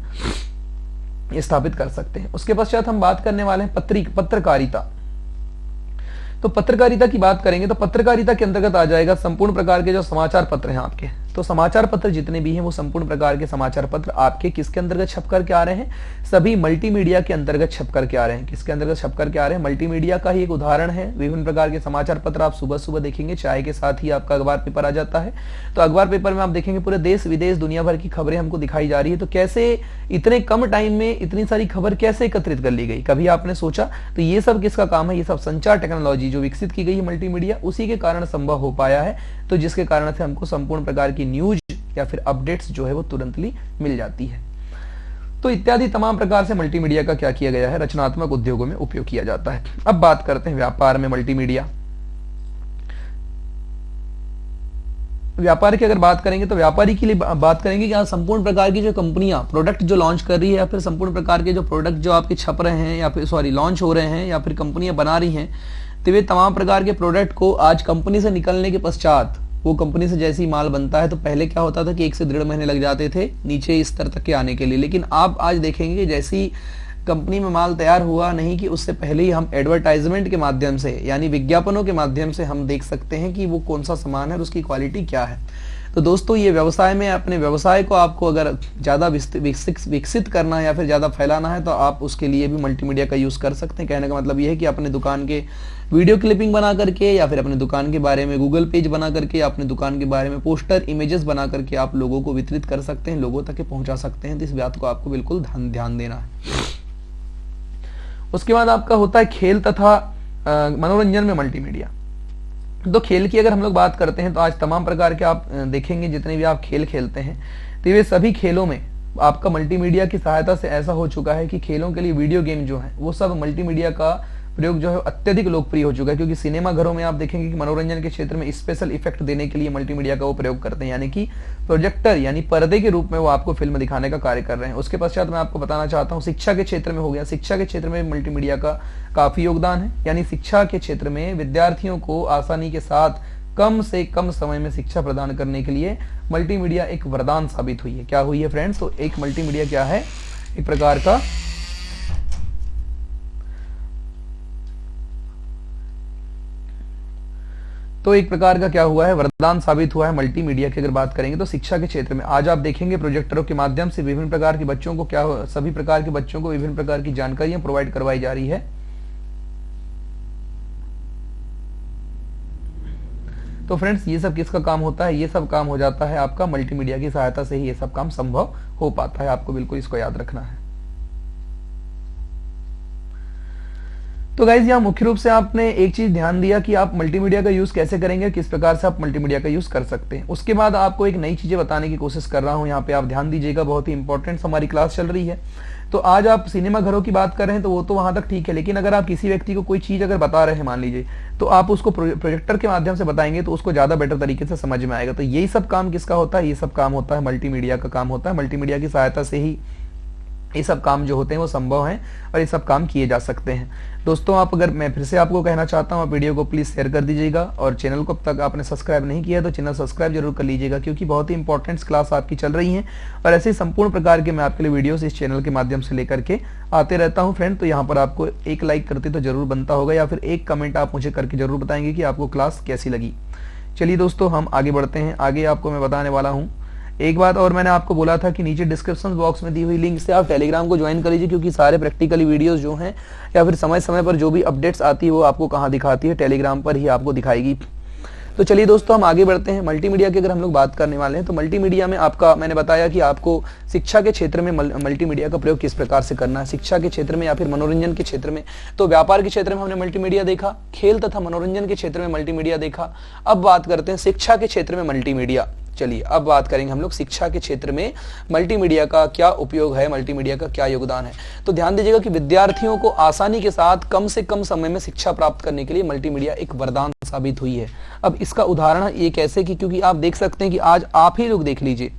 स्थापित कर सकते हैं। उसके पश्चात हम बात करने वाले हैं पत्रकारिता। तो पत्रकारिता की बात करेंगे तो पत्रकारिता के अंतर्गत आ जाएगा संपूर्ण प्रकार के जो समाचार पत्र हैं आपके। तो समाचार पत्र जितने भी हैं वो संपूर्ण प्रकार के समाचार पत्र आपके किसके अंतर्गत छप करके आ रहे हैं, सभी मल्टीमीडिया के अंतर्गत छप करके आ रहे हैं। किसके अंतर्गत छप करके आ रहे हैं, मल्टीमीडिया का ही एक उदाहरण है। विभिन्न प्रकार के समाचार पत्र आप सुबह सुबह देखेंगे, चाय के साथ ही आपका अखबार पेपर आ जाता है। तो अखबार पेपर में आप देखेंगे पूरे देश विदेश दुनिया भर की खबरें हमको दिखाई जा रही है। तो कैसे इतने कम टाइम में इतनी सारी खबर कैसे एकत्रित कर ली गई, कभी आपने सोचा? तो ये सब किसका काम है, ये सब संचार टेक्नोलॉजी जो विकसित की गई है मल्टीमीडिया, उसी के कारण संभव हो पाया है। तो जिसके कारण से हमको संपूर्ण प्रकार की न्यूज या फिर अपडेट्स जो है वो तुरंतली मिल जाती है। तो इत्यादि तमाम प्रकार से मल्टीमीडिया का क्या किया गया है, रचनात्मक उद्योगों में उपयोग किया जाता है। अब बात करते हैं व्यापार में मल्टीमीडिया। व्यापार की अगर बात करेंगे तो व्यापारी के लिए बात करेंगे कि आज संपूर्ण प्रकार की जो कंपनियां प्रोडक्ट जो लॉन्च कर रही है, या फिर संपूर्ण प्रकार के जो प्रोडक्ट जो आपके छप रहे हैं या फिर लॉन्च हो रहे हैं या फिर कंपनियां बना रही हैं, तो वे तमाम प्रकार के प्रोडक्ट को आज कंपनी से निकलने के पश्चात वो कंपनी से जैसे ही माल बनता है, तो पहले क्या होता था कि 1 से 1.5 महीने लग जाते थे नीचे स्तर तक के आने के लिए। लेकिन आप आज देखेंगे कि जैसे ही कंपनी में माल तैयार हुआ, नहीं कि उससे पहले ही हम एडवर्टाइजमेंट के माध्यम से यानी विज्ञापनों के माध्यम से हम देख सकते हैं कि वो कौन सा सामान है और उसकी क्वालिटी क्या है। तो दोस्तों ये व्यवसाय में अपने व्यवसाय को आपको अगर ज़्यादा विकसित करना है या फिर ज़्यादा फैलाना है तो आप उसके लिए भी मल्टीमीडिया का यूज़ कर सकते हैं। कहने का मतलब ये है कि अपने दुकान के वीडियो क्लिपिंग बना करके या फिर अपने दुकान के बारे में गूगल पेज बना करके, अपने दुकान के बारे में पोस्टर इमेजेस बना करके आप लोगों को वितरित कर सकते हैं, लोगों तक पहुंचा सकते हैं। तो इस बात को आपको बिल्कुल ध्यान देना है। उसके बाद आपका होता है खेल तथा मनोरंजन में मल्टीमीडिया। तो खेल की अगर हम लोग बात करते हैं तो आज तमाम प्रकार के आप देखेंगे जितने भी आप खेल खेलते हैं तो वे सभी खेलों में आपका मल्टीमीडिया की सहायता से ऐसा हो चुका है कि खेलों के लिए वीडियो गेम जो है वो सब मल्टीमीडिया का प्रयोग जो है अत्यधिक लोकप्रिय हो चुका है। क्योंकि सिनेमा घरों में आप देखेंगे कि मनोरंजन के क्षेत्र में स्पेशल इफेक्ट देने के लिए मल्टीमीडिया का वो प्रयोग करते हैं, यानी कि प्रोजेक्टर यानी पर्दे के रूप में वो आपको फिल्म दिखाने का कार्य कर रहे हैं। उसके पश्चात मैं आपको बताना चाहता हूँ शिक्षा के क्षेत्र में हो गया। शिक्षा के क्षेत्र में मल्टीमीडिया का काफी योगदान है, यानी शिक्षा के क्षेत्र में विद्यार्थियों को आसानी के साथ कम से कम समय में शिक्षा प्रदान करने के लिए मल्टीमीडिया एक वरदान साबित हुई है। क्या हुई है फ्रेंड्स? तो एक मल्टीमीडिया क्या है? एक प्रकार का क्या हुआ है? वरदान साबित हुआ है मल्टीमीडिया की। अगर बात करेंगे तो शिक्षा के क्षेत्र में आज आप देखेंगे प्रोजेक्टरों के माध्यम से विभिन्न प्रकार के बच्चों को सभी प्रकार के बच्चों को विभिन्न प्रकार की जानकारियां प्रोवाइड करवाई जा रही है। तो फ्रेंड्स ये सब किसका काम होता है? ये सब काम हो जाता है आपका मल्टीमीडिया की सहायता से ही ये सब काम संभव हो पाता है। आपको बिल्कुल इसको याद रखना है। तो गाइज यहाँ मुख्य रूप से आपने एक चीज ध्यान दिया कि आप मल्टीमीडिया का यूज कैसे करेंगे, किस प्रकार से आप मल्टीमीडिया का यूज कर सकते हैं। उसके बाद आपको एक नई चीजें बताने की कोशिश कर रहा हूं, यहाँ पे आप ध्यान दीजिएगा, बहुत ही इंपॉर्टेंट हमारी क्लास चल रही है। तो आज आप सिनेमा घरों की बात कर रहे हैं तो वो तो वहां तक ठीक है, लेकिन अगर आप किसी व्यक्ति को कोई चीज अगर बता रहे हैं मान लीजिए, तो आप उसको प्रोजेक्टर के माध्यम से बताएंगे तो उसको ज्यादा बेटर तरीके से समझ में आएगा। तो यही सब काम किसका होता है? ये सब काम होता है मल्टीमीडिया का काम होता है। मल्टीमीडिया की सहायता से ही ये सब काम जो होते हैं वो संभव हैं और ये सब काम किए जा सकते हैं। दोस्तों आप अगर मैं फिर से आपको कहना चाहता हूँ, आप वीडियो को प्लीज शेयर कर दीजिएगा और चैनल को अब तक आपने सब्सक्राइब नहीं किया तो चैनल सब्सक्राइब जरूर कर लीजिएगा, क्योंकि बहुत ही इंपॉर्टेंट क्लास आपकी चल रही हैं और ऐसे ही संपूर्ण प्रकार के मैं आपके लिए वीडियोस इस चैनल के माध्यम से लेकर के आते रहता हूँ। फ्रेंड तो यहाँ पर आपको एक लाइक करते तो जरूर बनता होगा या फिर एक कमेंट आप मुझे करके जरूर बताएंगे कि आपको क्लास कैसी लगी। चलिए दोस्तों हम आगे बढ़ते हैं। आगे आपको मैं बताने वाला हूँ एक बात और, मैंने आपको बोला था कि नीचे डिस्क्रिप्शन बॉक्स में दी हुई लिंक से आप टेलीग्राम को ज्वाइन कर लीजिए, क्योंकि सारे प्रैक्टिकली वीडियोस जो हैं या फिर समय समय पर जो भी अपडेट्स आती है वो आपको कहाँ दिखाती है? टेलीग्राम पर ही आपको दिखाएगी। तो चलिए दोस्तों हम आगे बढ़ते हैं। मल्टीमीडिया की अगर हम लोग बात करने वाले हैं तो मल्टीमीडिया में आपका मैंने बताया कि आपको शिक्षा के क्षेत्र में मल्टीमीडिया का प्रयोग किस प्रकार से करना है, शिक्षा के क्षेत्र में या फिर मनोरंजन के क्षेत्र में। तो व्यापार के क्षेत्र में हमने मल्टीमीडिया देखा, खेल तथा मनोरंजन के क्षेत्र में मल्टीमीडिया देखा। अब बात करते हैं शिक्षा के क्षेत्र में मल्टीमीडिया। चलिए अब बात करेंगे हम लोग शिक्षा के क्षेत्र में मल्टीमीडिया का क्या उपयोग है, मल्टीमीडिया का क्या योगदान है। तो ध्यान दीजिएगा कि विद्यार्थियों को आसानी के साथ कम से कम समय में शिक्षा प्राप्त करने के लिए मल्टीमीडिया एक वरदान साबित हुई है। अब इसका उदाहरण ये कैसे कि क्योंकि आप देख सकते हैं कि आज आप ही लोग देख लीजिए,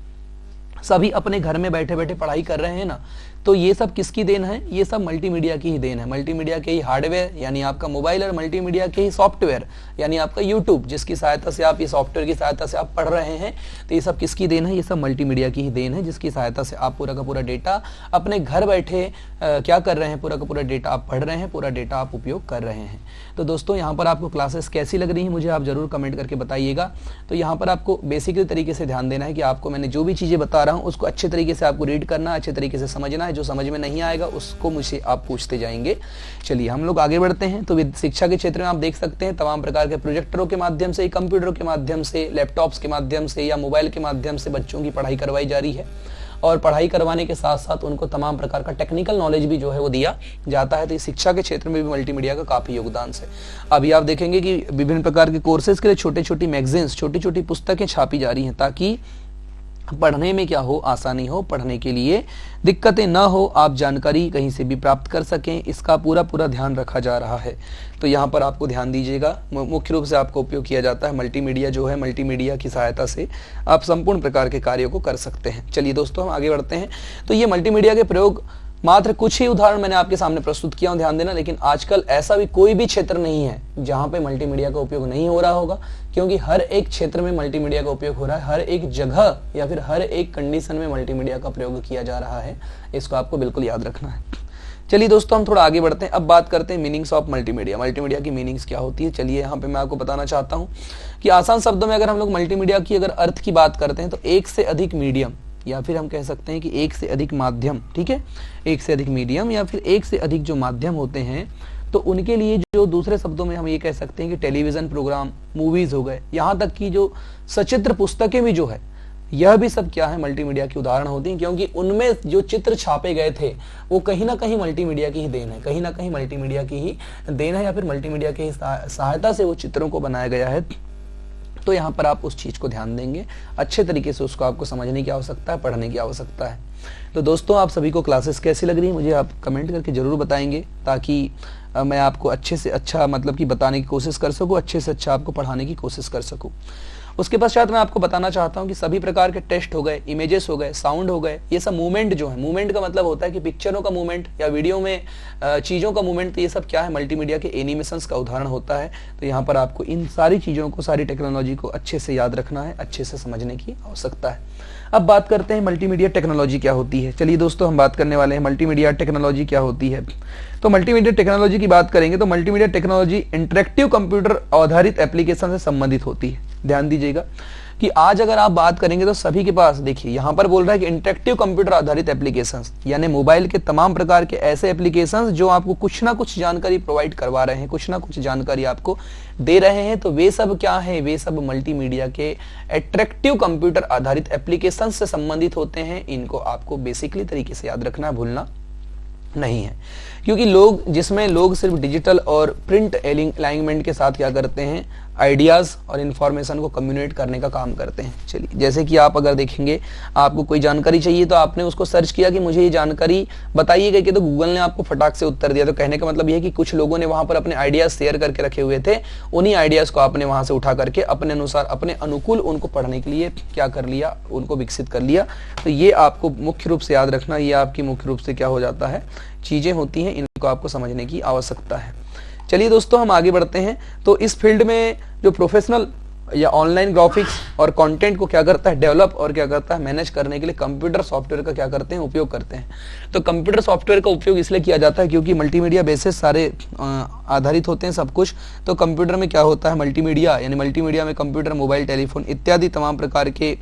सभी अपने घर में बैठे बैठे पढ़ाई कर रहे हैं ना, तो ये सब किसकी देन है? ये सब मल्टीमीडिया की ही देन है। मल्टीमीडिया के ही हार्डवेयर यानी आपका मोबाइल और मल्टीमीडिया के ही सॉफ्टवेयर यानी आपका यूट्यूब, जिसकी सहायता से आप ये सॉफ्टवेयर की सहायता से आप पढ़ रहे हैं, तो ये सब किसकी देन है? ये सब मल्टीमीडिया की ही देन है, जिसकी सहायता से आप पूरा का पूरा डेटा अपने घर बैठे क्या कर रहे हैं? पूरा का पूरा डेटा आप पढ़ रहे हैं, पूरा डेटा आप उपयोग कर रहे हैं। तो दोस्तों यहाँ पर आपको क्लासेस कैसी लग रही हैं मुझे आप जरूर कमेंट करके बताइएगा। तो यहाँ पर आपको बेसिकली तरीके से ध्यान देना है कि आपको मैंने जो भी चीज़ें बता रहा हूँ उसको अच्छे तरीके से आपको रीड करना, अच्छे तरीके से समझना है। जो समझ में नहीं आएगा उसको मुझे आप पूछते जाएंगे। चलिए हम लोग आगे बढ़ते हैं। तो शिक्षा के क्षेत्र में आप देख सकते हैं तमाम प्रकार के प्रोजेक्टरों के माध्यम से, कंप्यूटर के माध्यम से, लैपटॉप्स के माध्यम से या मोबाइल के माध्यम से बच्चों की पढ़ाई करवाई जा रही है और पढ़ाई करवाने के साथ साथ उनको तमाम प्रकार का टेक्निकल नॉलेज भी जो है वो दिया जाता है। तो शिक्षा के क्षेत्र में भी मल्टीमीडिया का काफी योगदान है। अभी आप देखेंगे कि विभिन्न प्रकार के कोर्सेज के लिए छोटे छोटी मैगजीन्स, छोटी छोटी पुस्तकें छापी जा रही हैं ताकि पढ़ने में क्या हो, आसानी हो, पढ़ने के लिए दिक्कतें ना हो, आप जानकारी कहीं से भी प्राप्त कर सकें, इसका पूरा पूरा ध्यान रखा जा रहा है। तो यहाँ पर आपको ध्यान दीजिएगा, मुख्य रूप से आपको उपयोग किया जाता है मल्टीमीडिया जो है, मल्टीमीडिया की सहायता से आप संपूर्ण प्रकार के कार्यों को कर सकते हैं। चलिए दोस्तों हम आगे बढ़ते हैं। तो ये मल्टीमीडिया के प्रयोग मात्र कुछ ही उदाहरण मैंने आपके सामने प्रस्तुत किया हूं, ध्यान देना। लेकिन आजकल ऐसा भी कोई भी क्षेत्र नहीं है जहां पे मल्टीमीडिया का उपयोग नहीं हो रहा होगा, क्योंकि हर एक क्षेत्र में मल्टीमीडिया का उपयोग हो रहा है, हर एक जगह या फिर हर एक कंडीशन में मल्टीमीडिया का प्रयोग किया जा रहा है। इसको आपको बिल्कुल याद रखना है। चलिए दोस्तों हम थोड़ा आगे बढ़ते हैं, अब बात करते हैं मीनिंग्स ऑफ मल्टीमीडिया। मल्टीमीडिया की मीनिंग्स क्या होती है, चलिए यहाँ पे मैं आपको बताना चाहता हूँ कि आसान शब्दों में अगर हम लोग मल्टीमीडिया की अगर अर्थ की बात करते हैं तो एक से अधिक मीडियम, या फिर हम कह सकते हैं कि एक से अधिक माध्यम, ठीक है, एक से अधिक मीडियम या फिर एक से अधिक जो माध्यम होते हैं तो उनके लिए जो दूसरे शब्दों में हम ये कह सकते हैं कि टेलीविजन प्रोग्राम, मूवीज हो गए, यहाँ तक कि जो सचित्र पुस्तकें भी जो है, यह भी सब क्या है, मल्टीमीडिया की उदाहरण होती हैं, क्योंकि उनमें जो चित्र छापे गए थे वो कहीं ना कहीं मल्टीमीडिया की ही देन है, कहीं ना कहीं मल्टीमीडिया की ही देन है, या फिर मल्टीमीडिया की सहायता से वो चित्रों को बनाया गया है। तो यहाँ पर आप उस चीज को ध्यान देंगे, अच्छे तरीके से उसको आपको समझने की आवश्यकता है, पढ़ने की आवश्यकता है। तो दोस्तों आप सभी को क्लासेस कैसी लग रही है मुझे आप कमेंट करके जरूर बताएंगे, ताकि मैं आपको अच्छे से अच्छा मतलब कि बताने की कोशिश कर सकूं, अच्छे से अच्छा आपको पढ़ाने की कोशिश कर सकूं। उसके पश्चात मैं आपको बताना चाहता हूं कि सभी प्रकार के टेस्ट हो गए, इमेजेस हो गए, साउंड हो गए, ये सब मूवमेंट जो है, मूवमेंट का मतलब होता है कि पिक्चरों का मूवमेंट या वीडियो में चीज़ों का मूवमेंट, तो ये सब क्या है, मल्टीमीडिया के एनिमेशंस का उदाहरण होता है। तो यहाँ पर आपको इन सारी चीज़ों को, सारी टेक्नोलॉजी को अच्छे से याद रखना है, अच्छे से समझने की आवश्यकता है। अब बात करते हैं मल्टीमीडिया टेक्नोलॉजी क्या होती है। चलिए दोस्तों हम बात करने वाले हैं मल्टीमीडिया टेक्नोलॉजी क्या होती है। तो मल्टीमीडिया टेक्नोलॉजी की बात करेंगे तो मल्टीमीडिया टेक्नोलॉजी इंटरेक्टिव कंप्यूटर आधारित एप्लीकेशन से संबंधित होती है। ध्यान दीजिएगा कि आज अगर आप बात करेंगे तो सभी के पास, देखिए यहाँ पर बोल रहा है कि इंटरेक्टिव कंप्यूटर आधारित एप्लीकेशंस, यानी मोबाइल के तमाम प्रकार के ऐसे एप्लीकेशंस जो आपको कुछ ना कुछ जानकारी प्रोवाइड करवा रहे हैं, कुछ ना कुछ जानकारी आपको दे रहे हैं, तो वे सब क्या है, वे सब मल्टीमीडिया के अट्रैक्टिव कंप्यूटर आधारित एप्लीकेशंस से संबंधित होते हैं। इनको आपको बेसिकली तरीके से याद रखना, भूलना नहीं है, क्योंकि जिसमें लोग सिर्फ डिजिटल और प्रिंट अलाइनमेंट के साथ क्या करते हैं, आइडियाज और इन्फॉर्मेशन को कम्युनिकेट करने का काम करते हैं। चलिए जैसे कि आप अगर देखेंगे, आपको कोई जानकारी चाहिए तो आपने उसको सर्च किया कि मुझे ये जानकारी बताइएगा कि, तो गूगल ने आपको फटाक से उत्तर दिया। तो कहने का मतलब ये है कि कुछ लोगों ने वहां पर अपने आइडियाज शेयर करके रखे हुए थे, उन्हीं आइडियाज को आपने वहां से उठा करके अपने अनुसार, अपने अनुकूल उनको पढ़ने के लिए क्या कर लिया, उनको विकसित कर लिया। तो ये आपको मुख्य रूप से याद रखना, ये आपकी मुख्य रूप से क्या हो जाता है, चीजें होती हैं, इनको आपको समझने की आवश्यकता है। चलिए दोस्तों हम आगे बढ़ते हैं। तो इस फील्ड में जो प्रोफेशनल या ऑनलाइन ग्राफिक्स और कंटेंट को क्या करता है, डेवलप और क्या करता है, मैनेज करने के लिए कंप्यूटर सॉफ्टवेयर का क्या करते हैं, उपयोग करते हैं। तो कंप्यूटर सॉफ्टवेयर का उपयोग इसलिए किया जाता है क्योंकि मल्टीमीडिया बेसिस सारे आधारित होते हैं सब कुछ। तो कंप्यूटर में क्या होता है, मल्टीमीडिया, यानी मल्टीमीडिया में कंप्यूटर, मोबाइल, टेलीफोन इत्यादि तमाम प्रकार के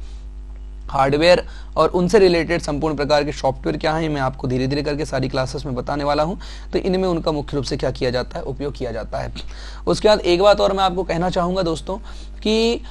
हार्डवेयर और उनसे रिलेटेड संपूर्ण प्रकार के सॉफ्टवेयर क्या है, मैं आपको धीरे धीरे करके सारी क्लासेस में बताने वाला हूं। तो इनमें उनका मुख्य रूप से क्या किया जाता है, उपयोग किया जाता है। उसके बाद एक बात और मैं आपको कहना चाहूंगा दोस्तों कि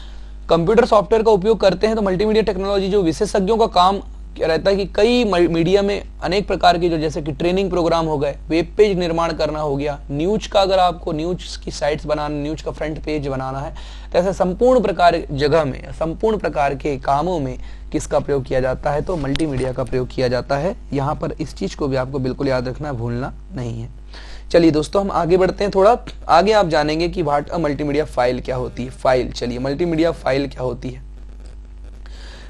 कंप्यूटर सॉफ्टवेयर का उपयोग करते हैं तो मल्टीमीडिया टेक्नोलॉजी जो विशेषज्ञों का काम क्या रहता है कि कई मीडिया में अनेक प्रकार के जो, जैसे कि ट्रेनिंग प्रोग्राम हो गए, वेब पेज निर्माण करना हो गया, न्यूज का अगर आपको न्यूज की साइट्स बनाना, न्यूज का फ्रंट पेज बनाना है, तो ऐसे संपूर्ण प्रकार जगह में, संपूर्ण प्रकार के कामों में किसका प्रयोग किया जाता है, तो मल्टीमीडिया का प्रयोग किया जाता है। यहाँ पर इस चीज को भी आपको बिल्कुल याद रखना, भूलना नहीं है। चलिए दोस्तों हम आगे बढ़ते हैं, थोड़ा आगे आप जानेंगे कि व्हाट अ मल्टीमीडिया फाइल क्या होती है। फाइल, चलिए मल्टीमीडिया फाइल क्या होती है।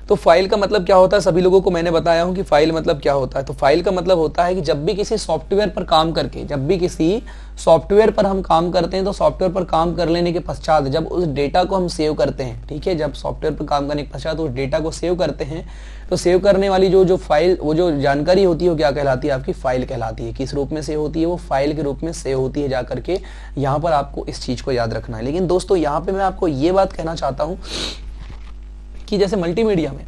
तो फाइल का मतलब क्या होता है, सभी लोगों को मैंने बताया हूं कि फाइल मतलब क्या होता है। तो फाइल का मतलब होता है कि जब भी किसी सॉफ्टवेयर पर काम करके, जब भी किसी सॉफ्टवेयर पर हम काम करते हैं, तो सॉफ्टवेयर पर काम कर लेने के पश्चात जब उस डेटा को हम सेव करते हैं, ठीक है, जब सॉफ्टवेयर पर काम करने के पश्चात उस डेटा को सेव करते हैं, तो सेव करने वाली जो फाइल, वो जो जानकारी होती है वो क्या कहलाती है, आपकी फाइल कहलाती है। किस रूप में सेव होती है, वो फाइल के रूप में सेव होती है। जाकर के यहाँ पर आपको इस चीज को याद रखना है। लेकिन दोस्तों यहाँ पे मैं आपको ये बात कहना चाहता हूँ कि जैसे मल्टीमीडिया में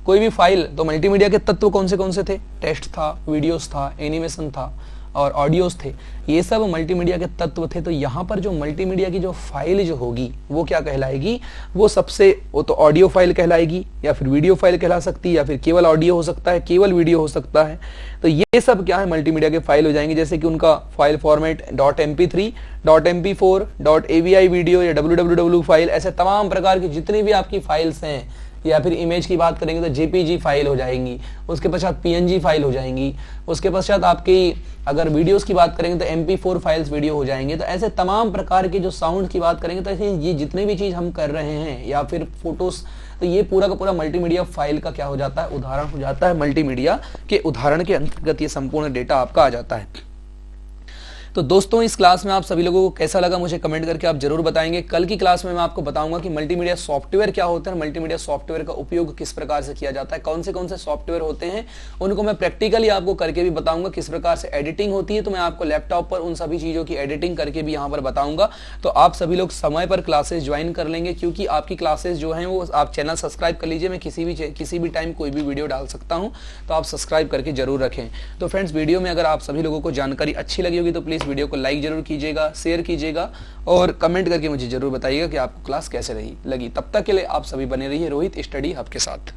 कोई भी फाइल, तो मल्टीमीडिया के तत्व कौन से थे, टेक्स्ट था, वीडियोस था, एनिमेशन था और ऑडियोस थे, ये सब मल्टीमीडिया के तत्व थे। तो यहाँ पर जो मल्टीमीडिया की जो फाइल जो होगी वो क्या कहलाएगी, वो तो ऑडियो फाइल कहलाएगी, या फिर वीडियो फाइल कहला सकती है, या फिर केवल ऑडियो हो सकता है, केवल वीडियो हो सकता है। तो ये सब क्या है, मल्टीमीडिया के फाइल हो जाएंगे। जैसे कि उनका file format .mp3, .mp4, .avi video या www फाइल, ऐसे तमाम प्रकार की जितनी भी आपकी फाइल्स हैं, या फिर इमेज की बात करेंगे तो जेपीजी फाइल हो जाएंगी, उसके पश्चात पीएनजी फाइल हो जाएंगी, उसके पश्चात आपकी अगर वीडियोस की बात करेंगे तो MP4 फाइल्स वीडियो हो जाएंगे। तो ऐसे तमाम प्रकार के जो साउंड की बात करेंगे, तो ऐसे ये जितने भी चीज हम कर रहे हैं, या फिर फोटोस, तो ये पूरा का पूरा मल्टीमीडिया फाइल का क्या हो जाता है, उदाहरण हो जाता है। मल्टीमीडिया के उदाहरण के अंतर्गत ये संपूर्ण डेटा आपका आ जाता है। तो दोस्तों इस क्लास में आप सभी लोगों को कैसा लगा मुझे कमेंट करके आप जरूर बताएंगे। कल की क्लास में मैं आपको बताऊंगा कि मल्टीमीडिया सॉफ्टवेयर क्या होता है, मल्टीमीडिया सॉफ्टवेयर का उपयोग किस प्रकार से किया जाता है, कौन से सॉफ्टवेयर होते हैं उनको मैं प्रैक्टिकली आपको करके भी बताऊंगा, किस प्रकार से एडिटिंग होती है तो मैं आपको लैपटॉप पर उन सभी चीजों की एडिटिंग करके भी यहाँ पर बताऊंगा। तो आप सभी लोग समय पर क्लासेस ज्वाइन कर लेंगे, क्योंकि आपकी क्लासेस जो हैं वो आप चैनल सब्सक्राइब कर लीजिए। मैं किसी भी टाइम कोई भी वीडियो डाल सकता हूँ, तो आप सब्सक्राइब करके जरूर रखें। तो फ्रेंड्स वीडियो में अगर आप सभी लोगों को जानकारी अच्छी लगी होगी तो प्लीज़ वीडियो को लाइक जरूर कीजिएगा, शेयर कीजिएगा और कमेंट करके मुझे जरूर बताइएगा कि आपको क्लास कैसे लगी। तब तक के लिए आप सभी बने रहिए रोहित स्टडी हब के साथ।